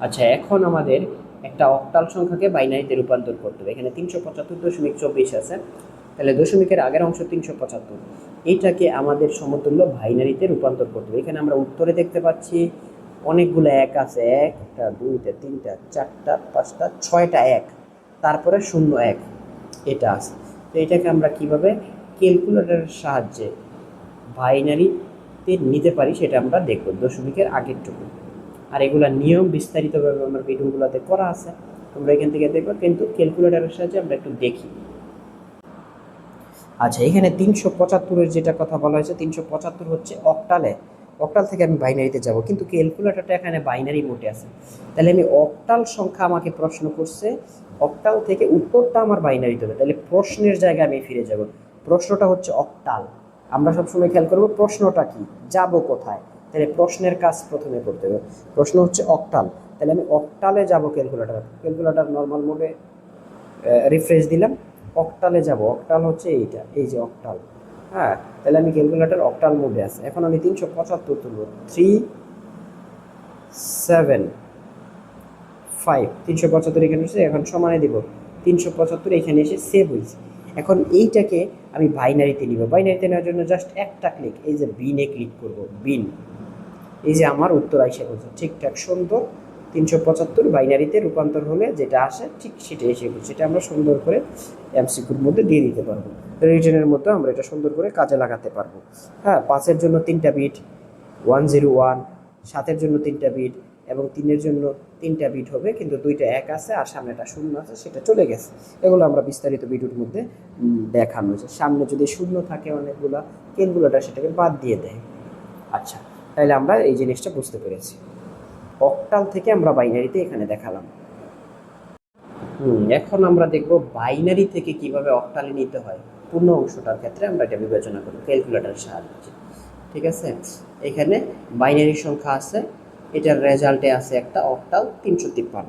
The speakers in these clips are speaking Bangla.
আচ্ছা, এখন আমাদের একটা অক্টাল সংখ্যাকে বাইনারিতে রূপান্তর করতে হবে। এখানে 375.24 আছে, তাহলে দশমিকের আগের অংশ 375, এইটাকে আমাদের সমতুল্য বাইনারিতে রূপান্তর করতে হবে। এখানে আমরা উত্তরে দেখতে পাচ্ছি অনেকগুলো এক আছে, একটা দুইটা তিনটা চারটা পাঁচটা ছয়টা এক, তারপরে 01 এটা আছে। তো এটাকে আমরা কিভাবে ক্যালকুলেটরের সাহায্যে বাইনারিতে নিতে পারি সেটা আমরা দেখব দশমিকের আগেরটুকু। আর এগুলা নিয়ম বিস্তারিতভাবে আমার ভিডিওগুলোতে করা আছে, তোমরা এখান থেকে দেখবে, কিন্তু ক্যালকুলেটরের সাহায্যে আমরা একটু দেখি। আচ্ছা, এখানে 375-এর যেটা কথা বলা হয়েছে, 375 হচ্ছে অক্টালে, অক্টাল থেকে আমি বাইনারিতে যাব, কিন্তু ক্যালকুলেটরটা এখানে বাইনারি মোডে আছে। তাহলে আমি অক্টাল সংখ্যা আমাকে প্রশ্ন করছে, অক্টাল থেকে উত্তরটা আমার বাইনারিতে হবে, তাহলে প্রশ্নের জায়গায় আমি ফিরে যাব। প্রশ্নটা হচ্ছে অক্টাল, আমরা সবসময় খেয়াল করবো প্রশ্নটা কি, যাব কোথায়। তাহলে প্রশ্নের কাজ প্রথমে করতে হবে। প্রশ্ন হচ্ছে অক্টাল, তাহলে আমি অক্টালে যাব। ক্যালকুলেটর নর্মাল মোডে রিফ্রেশ দিলাম, অক্টালে যাব। অক্টাল হচ্ছে এইটা, এই যে অক্টাল। হ্যাঁ, তাহলে আমি ক্যালকুলেটর অক্টাল মোডে আছে। এখন আমি 375 তুলব, 375, 375 এখানে এসে এখন সমানে দিব 375, এখানে এসে সেভ হয়েছে। এখন এইটাকে আমি বাইনারিতে নিব। বাইনারিতে নেওয়ার জন্য জাস্ট একটা ক্লিক, এই যে বিনে ক্লিক করব, বিন, এই যে আমার উত্তর আইসা করছে ঠিকঠাক সুন্দর। 375 বাইনারিতে রূপান্তর হলে যেটা আসে ঠিক সেটা এসে করছে। সেটা আমরা সুন্দর করে এমসিকিউর মধ্যে দিয়ে দিতে পারবো, রিটেনের মধ্যে আমরা এটা সুন্দর করে কাজে লাগাতে পারবো। হ্যাঁ, 5-এর জন্য 3টা বিট 101, 7-এর জন্য 3টা বিট এবং 3-এর জন্য 3টা বিট হবে, কিন্তু 2টা এক আছে আর সামনে একটা শূন্য আছে, সেটা চলে গেছে। এগুলো আমরা বিস্তারিত ভিডিওর মধ্যে দেখানো হয়েছে। সামনে যদি শূন্য থাকে অনেকগুলা, ক্যালকুলেটর সেটাকে বাদ দিয়ে দেয়। আচ্ছা, তাহলে আমরা এই জিনিসটা বুঝতে পেরেছি। অক্টাল থেকে আমরা বাইনারিতে এখানে দেখালাম। এখন আমরা দেখব বাইনারি থেকে কিভাবে অক্টালে নিতে হয়। পূর্ণ অংশটার ক্ষেত্রে আমরা এটা বিবেচনা করব ক্যালকুলেটরের সাহায্যে। ঠিক আছে, এখানে বাইনারি সংখ্যা আছে, এটার রেজাল্টে আছে একটা অক্টাল 353।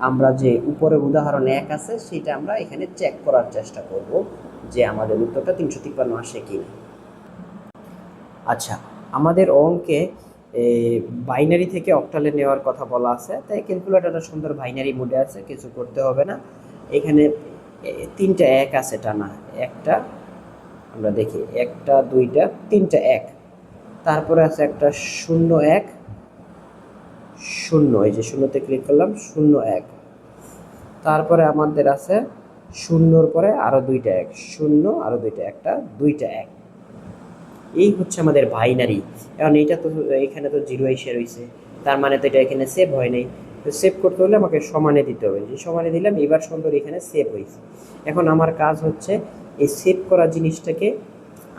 আমরা যে উপরে উদাহরণ 1 আছে সেটা আমরা এখানে চেক করার চেষ্টা করব যে আমাদের উত্তরটা 353 আসে কিনা। আচ্ছা, আমাদের অঙ্কে বাইনারি থেকে অক্টালে নেওয়ার কথা বলা আছে, তাই ক্যালকুলেটরটা সুন্দর বাইনারি মোডে আছে, কিছু করতে হবে না। এখানে 3টা এক আছে টানা, একটা আমরা দেখি, একটা দুইটা 3টা এক, তারপরে আছে একটা 01 শূন্য, এই যে শূন্যতে ক্লিক করলাম 01, তারপরে আমাদের আছে শূন্যর পরে আরো 2টা এক, শূন্য আরো 2টা, একটা 2টা এক। এই হচ্ছে আমাদের বাইনারি। এখন এইটা তো এখানে তো জিরো এসে রয়েছে, তার মানে তো এটা এখানে সেভ হয় নাই। তো সেভ করতে হলে আমাকে সমানে দিতে হবে, যে সমানে দিলাম, এবার সুন্দর এখানে সেভ হয়েছে। এখন আমার কাজ হচ্ছে এই সেভ করা জিনিসটাকে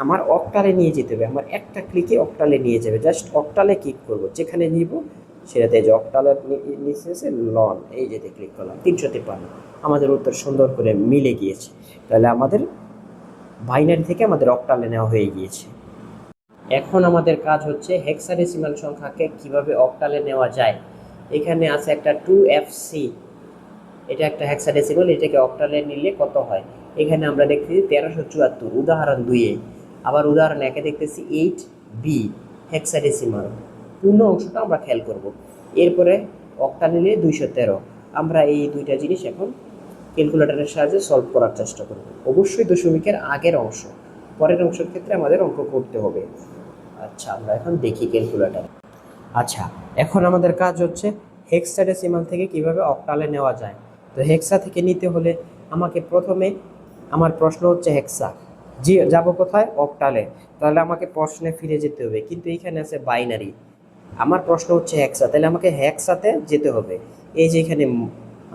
আমার অক্টালে নিয়ে যেতে হবে। আমার একটা ক্লিকে অক্টালে নিয়ে যাবে, জাস্ট অক্টালে ক্লিক করব, যেখানে নিব সেটাতে যে অক্টালের নিচে আছে লন, এই যেতে ক্লিক করলাম, 353। আমাদের উত্তর সুন্দর করে মিলে গিয়েছে। তাহলে আমাদের বাইনারি থেকে আমাদের অক্টালে নেওয়া হয়ে গিয়েছে। এখন আমাদের কাজ হচ্ছে হেক্সাডেসিমাল সংখ্যাকে কিভাবে অক্টালে নেওয়া যায়। এখানে আছে একটা 2FC, এটা একটা হেক্সাডেসিমাল, এটাকে অক্টালে নিলে কত হয়। এখানে আমরা দেখতেছি 1374 উদাহরণ 2-এ, আবার উদাহরণ 1-এ দেখতেছি 8B হেক্সাডেসিমাল। পূর্ণ অংশটা আমরা খেয়াল করব। এরপরে অক্টা নিলে 213। আমরা এই দুইটা জিনিস এখন ক্যালকুলেটরের সাহায্যে সলভ করার চেষ্টা করব। অবশ্যই দশমিকের আগের অংশ, পরের অংশের ক্ষেত্রে আমাদের অঙ্ক করতে হবে। আচ্ছা, আমরা এখন দেখি ক্যালকুলেটর। আচ্ছা, এখন আমাদের কাজ হচ্ছে হেক্সাডেসিমাল থেকে কিভাবে অক্টালে নেওয়া যায়। তো হেক্সা থেকে নিতে হলে আমাকে প্রথমে, আমার প্রশ্ন হচ্ছে হেক্সা, জি যাব কোথায়, অক্টালে। তাহলে আমাকে প্রশ্নে ফিরে যেতে হবে, কিন্তু এইখানে আছে বাইনারি, আমার প্রশ্ন হচ্ছে হেক্সা, তাহলে আমাকে হেক্সাতে যেতে হবে। এই যে এখানে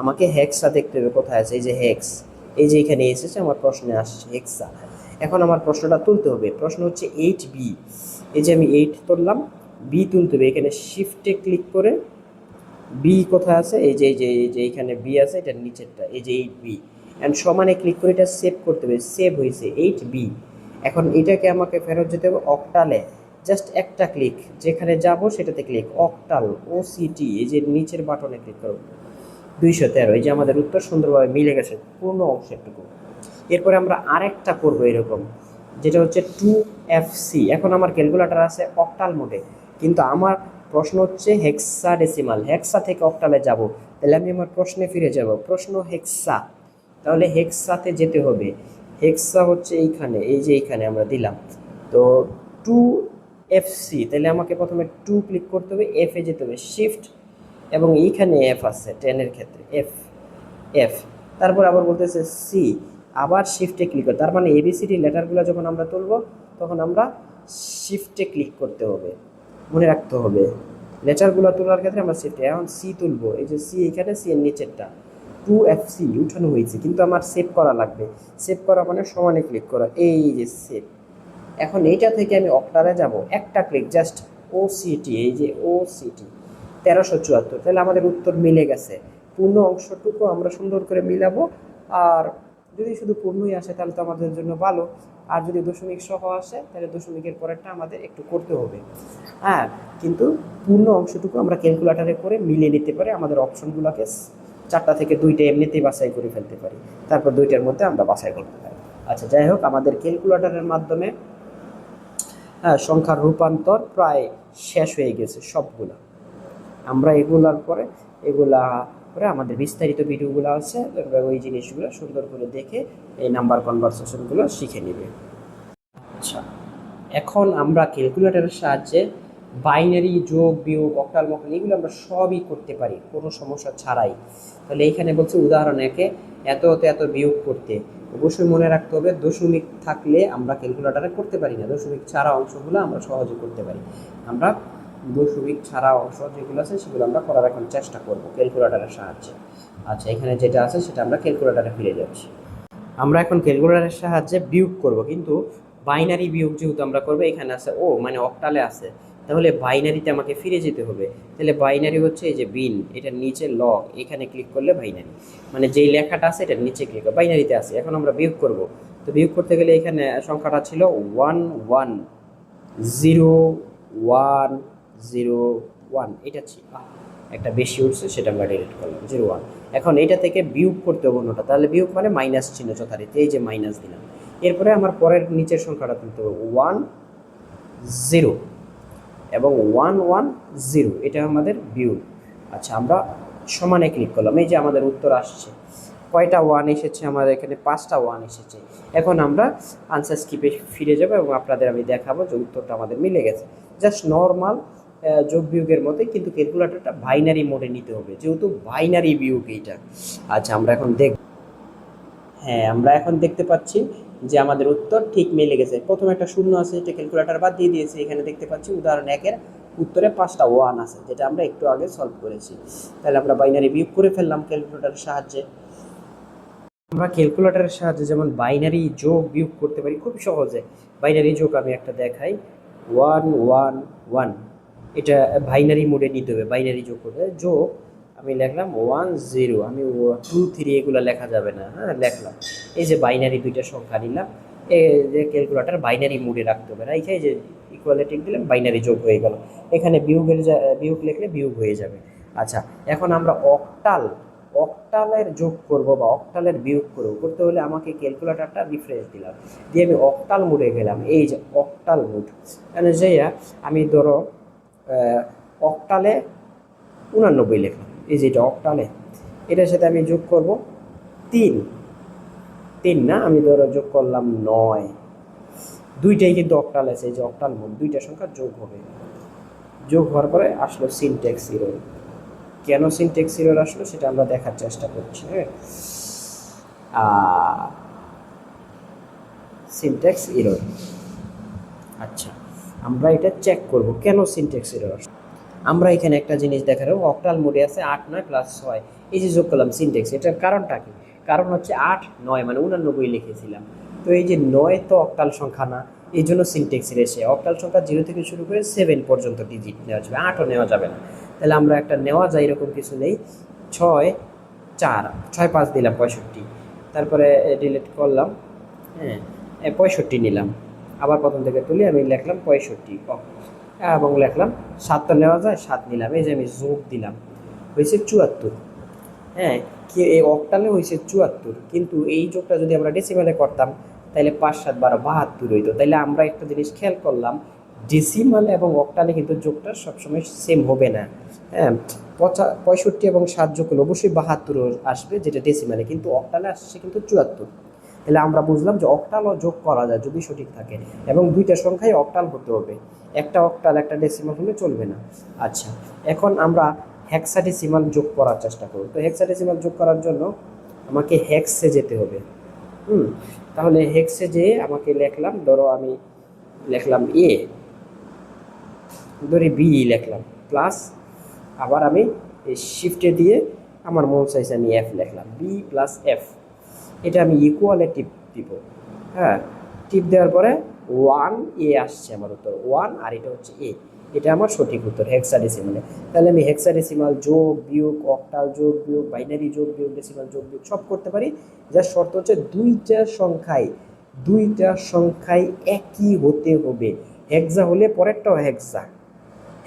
আমাকে হেক্সা দেখতে হবে, কোথায় আছে, এই যে হেক্স, এই যে এখানে এসেছে, আমার প্রশ্নে আসছে হেক্সা। এখন আমার প্রশ্নটা তুলতে হবে, প্রশ্ন হচ্ছে 8B, এই যে আমি 8 তুললাম, বি তুলতে হবে, এখানে শিফটে ক্লিক করে বি কোথায় আছে, এই যে এইখানে বি আছে, এটার নিচেরটা, এই যে 8B, অ্যান্ড সমানে ক্লিক করে এটা সেভ করতে হবে, সেভ হয়েছে 8B। এখন এটাকে আমাকে ফেরত যেতে হবে অক্টালে, জাস্ট একটা ক্লিক, যেখানে যাব সেটাতে ক্লিক, অক্টাল OCT, এই যে নিচের বাটনে ক্লিক করব, 213। এই যে আমাদের উত্তর সুন্দরভাবে মিলে গেছে পূর্ণ অংশটুকু। এরপরে আমরা আরেকটা করব এরকম, যেটা হচ্ছে 2FC। এখন আমার ক্যালকুলেটর আছে অক্টাল মোডে, কিন্তু আমার প্রশ্ন হচ্ছে হেক্সাডেসিমাল, হেক্সা থেকে অক্টালে যাব, তাহলে আমি আমার প্রশ্নে ফিরে যাব। প্রশ্ন হেক্সা, তাহলে হেক্সাতে যেতে হবে। হেক্সা হচ্ছে এইখানে, এই যে এইখানে আমরা দিলাম তো 2FC, তাহলে আমাকে প্রথমে 2 ক্লিক করতে হবে, এফে যেতে হবে, শিফট এবং এইখানে এফ আছে 10-এর ক্ষেত্রে, এফ এফ, তারপর আবার বলতেছে সি, আবার শিফটে ক্লিক করে, তার মানে এবিসিডি লেটারগুলো যখন আমরা তুলব তখন আমরা শিফটে ক্লিক করতে হবে, মনে রাখতে হবে। লেটারগুলো তোলার ক্ষেত্রে আমরা শিফটে, এখন সি তুলবো, এই যে সি এখানে, সি এর নিচেরটা 2FC উঠানো হয়েছে, কিন্তু আমার সেভ করা লাগবে। সেভ করা মানে সমানে ক্লিক করা, এই যে সেভ। এখন এইটা থেকে আমি অক্টালে যাব, একটা ক্লিক, জাস্ট OCT, এই যে OCT 1374, তাহলে আমাদের উত্তর মিলে গেছে। পূর্ণ অংশটুকু আমরা সুন্দর করে মিলাবো, আর যদি শুধু পূর্ণই আসে তাহলে তো আমাদের জন্য ভালো, আর যদি দশমিক সহ আসে তাহলে দশমিকের পরেরটা আমাদের একটু করতে হবে। হ্যাঁ, কিন্তু পূর্ণ অংশটুকু আমরা ক্যালকুলেটারে করে মিলিয়ে নিতে পারি, আমাদের অপশনগুলোকে 4টা থেকে 2টা এমনিতেই বাছাই করে ফেলতে পারি, তারপর 2টার মধ্যে আমরা বাছাই করতে পারি। আচ্ছা, যাই হোক, আমাদের ক্যালকুলেটারের মাধ্যমে সংখ্যার রূপান্তর প্রায় শেষ হয়ে গেছে সবগুলা। আমরা এগুলার পরে আমাদের বিস্তারিত ভিডিওগুলো আছে, ওই জিনিসগুলো সুন্দর করে দেখে এই নাম্বার কনভারসেশনগুলো শিখে নেবে। আচ্ছা, এখন আমরা ক্যালকুলেটরের সাহায্যে বাইনারি, যোগ, বিয়োগ, অক্টাল, মক্টাল এগুলো আমরা সবই করতে পারি কোনো সমস্যা ছাড়াই। তাহলে এইখানে বলছে উদাহরণ একে, এত হতে এত বিয়োগ করতে, অবশ্যই মনে রাখতে হবে দশমিক থাকলে আমরা ক্যালকুলেটরে করতে পারি না, দশমিক ছাড়া অংশগুলো আমরা সহজে করতে পারি। আমরা দশমিক ছাড়া অংশ যেগুলো আছে সেগুলো আমরা করার এখন চেষ্টা করব ক্যালকুলেটরের সাহায্যে। আচ্ছা, এখানে যেটা আছে সেটা আমরা ক্যালকুলেটরে ফিরে যাচ্ছি। আমরা এখন ক্যালকুলেটরের সাহায্যে বিয়োগ করব, কিন্তু বাইনারি বিয়োগ যেহেতু আমরা করবো, এখানে আছে ও মানে অক্টালে আছে, তাহলে বাইনারিতে আমাকে ফিরে যেতে হবে। তাহলে বাইনারি হচ্ছে এই যে বিন, এটার নিচে লগ, এখানে ক্লিক করলে বাইনারি, মানে যেই লেখাটা আছে এটার নিচে ক্লিক করে বাইনারিতে আছে। এখন আমরা বিয়োগ করব, তো বিয়োগ করতে গেলে এখানে সংখ্যাটা ছিল 1101001, এটা ছিল একটা বেশি উঠছে, সেটা আমরা ডিলিট করলাম 01। এখন এইটা থেকে বিয়োগ করতে হবে অন্যটা, তাহলে বিয়োগ মানে মাইনাস চিহ্ন যথারীতি, এই যে মাইনাস দিলাম। এরপরে আমার পরের নিচের সংখ্যাটা তুলতে হবে 10 এবং 110, এটা আমাদের বিয়োগ। আচ্ছা, আমরা সমানে ক্লিক করলাম, এই যে আমাদের উত্তর আসছে। কয়টা 1 এসেছে আমাদের এখানে? 5টা 1 এসেছে। এখন আমরা আনসার স্কিপে ফিরে যাব এবং আপনাদের আমি দেখাবো যে উত্তরটা আমাদের মিলে গেছে। জাস্ট নর্মাল যোগ বিয়োগের মতোই, কিন্তু ক্যালকুলেটরটা বাইনারি মোডে নিতে হবে, যেহেতু বাইনারি বিয়োগ এইটা। আচ্ছা, আমরা এখন আমরা এখন দেখতে পাচ্ছি যে আমাদের উত্তর ঠিক মিলে গেছে। প্রথমে একটা শূন্য আছে, এটা ক্যালকুলেটর বাদ দিয়ে দিয়েছে। এখানে দেখতে পাচ্ছি উদাহরণ 1-এর উত্তরে 5টা 1 আছে, যেটা আমরা একটু আগে সলভ করেছি। তাহলে আমরা বাইনারি বিয়োগ করে ফেললাম ক্যালকুলেটরের সাহায্যে। আমরা ক্যালকুলেটরের সাহায্যে যেমন বাইনারি যোগ বিয়োগ করতে পারি খুব সহজে। বাইনারি যোগ আমি একটা দেখাই, 111, এটা বাইনারি মোডে নিতে হবে। বাইনারি যোগ করবে, যোগ আমি লিখলাম 10, আমি 2 3 এগুলো লেখা যাবে না, হ্যাঁ লিখলাম। এই যে বাইনারি দুইটা সংখ্যা নিলাম, এই যে ক্যালকুলেটর বাইনারি মোডে রাখতে হবে, রাইখে এই যে ইকুয়ালিটি দিলাম, বাইনারি যোগ হয়ে গেল। এখানে বিয়োগ লিখলে বিয়োগ হয়ে যাবে। আচ্ছা, এখন আমরা অক্টালের যোগ করব বা অক্টালের বিয়োগ করতে হলে আমাকে ক্যালকুলেটরটা রিফ্রেশ দিলাম, দিয়ে আমি অক্টাল মোডে গেলাম। এই যে অক্টাল মোড, মানে যেয়া আমি ধরো অক্টালে 89 লিখলাম, এই যে এটা অক্টালে, এটার সাথে আমি যোগ করব 3 না, আমি ধরো যোগ করলাম 9। দুইটাই কিন্তু অক্টাল আছে, এই যে অক্টাল মোড, দুইটা সংখ্যা যোগ হবে। যোগ হওয়ার পরে আসলো সিনট্যাক্স এরর। কেন সিনট্যাক্স এরর আসলো সেটা আমরা দেখার চেষ্টা করছি। হ্যাঁ, সিনট্যাক্স এরর। আচ্ছা, আমরা এটা চেক করব কেন সিনট্যাক্স এরর আসলো। আমরা এখানে একটা জিনিস দেখার, অক্টাল মোডে আছে 8 9 + 6, এই যে যোগ করলাম সিনট্যাক্স, এটার কারণটা কি? কারণ হচ্ছে 8 9 মানে 89 লিখেছিলাম, তো এই যে 9 তো অক্টাল সংখ্যা না, এই জন্য সিনট্যাক্স এসে অক্টাল সংখ্যা 0 থেকে শুরু করে 7 পর্যন্ত ডিজিট নেওয়া যাবে, 8ও নেওয়া যাবে না। তাহলে আমরা একটা নেওয়া যায়, এরকম কিছু নেই, 6 4 6 5 দিলাম 65, তারপরে ডিলিট করলাম, হ্যাঁ 65 নিলাম, আবার প্রথম থেকে তুলি আমি লিখলাম 65 এবং লিখলাম 7 তো নেওয়া যায়, 7 নিলাম, এই যে আমি যোগ দিলাম, হয়েছে 74। হ্যাঁ, কি এই অক্টালে হয়েছে 74, কিন্তু এই যোগটা যদি আমরা ডেসিমালে করতাম তাহলে 5 7 12 72 হইতো। তাইলে আমরা একটা জিনিস খেয়াল করলাম ডেসিমাল এবং অক্টালে কিন্তু যোগটা সবসময় সেম হবে না। হ্যাঁ, 65 এবং 7 যোগ করলে অবশ্যই 72 আসবে, যেটা ডেসিমালে, কিন্তু অক্টালে আসছে কিন্তু 74। তাহলে আমরা বুঝলাম যে অক্টালও যোগ করা যায় যদি সঠিক থাকে, এবং দুইটা সংখ্যাই অক্টাল হতে হবে, একটা অক্টাল একটা ডেসিমাল হলে চলবে না। আচ্ছা, এখন আমরা হেক্সাডেসিমাল যোগ করার চেষ্টা করব। তো হেক্সাডেসিমাল যোগ করার জন্য আমাকে হেক্সে যেতে হবে। তাহলে হেক্সে যেয়ে আমাকে লিখলাম, ধরো আমি লিখলাম এ, ধরি বি লিখলাম, প্লাস আবার আমি শিফটে দিয়ে আমার মন চাইছে আমি এফ লিখলাম, বি প্লাস এফ। এটা আমি ইকুয়ালে টিপ দিব। হ্যাঁ, টিপ দেওয়ার পরে 1 আসছে আমার উত্তর 1, আর এটা হচ্ছে এ। এটা আমার সঠিক উত্তর হেক্সাডেসিমালে। তাহলে আমি হেক্সাডেসিমাল যোগ বিয়োগ, অক্টাল যোগ বিয়োগ, বাইনারি যোগ বিয়োগ, ডেসিমাল যোগ বিয়োগ সব করতে পারি। যার শর্ত হচ্ছে দুইটা সংখ্যায় একই হতে হবে। হেক্সা হলে পরেরটাও হেক্সা,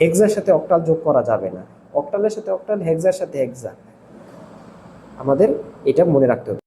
হেক্সার সাথে অক্টাল যোগ করা যাবে না, অক্টালের সাথে অক্টাল, হেক্সার সাথে হেক্সা। আমাদের এটা মনে রাখতে হবে।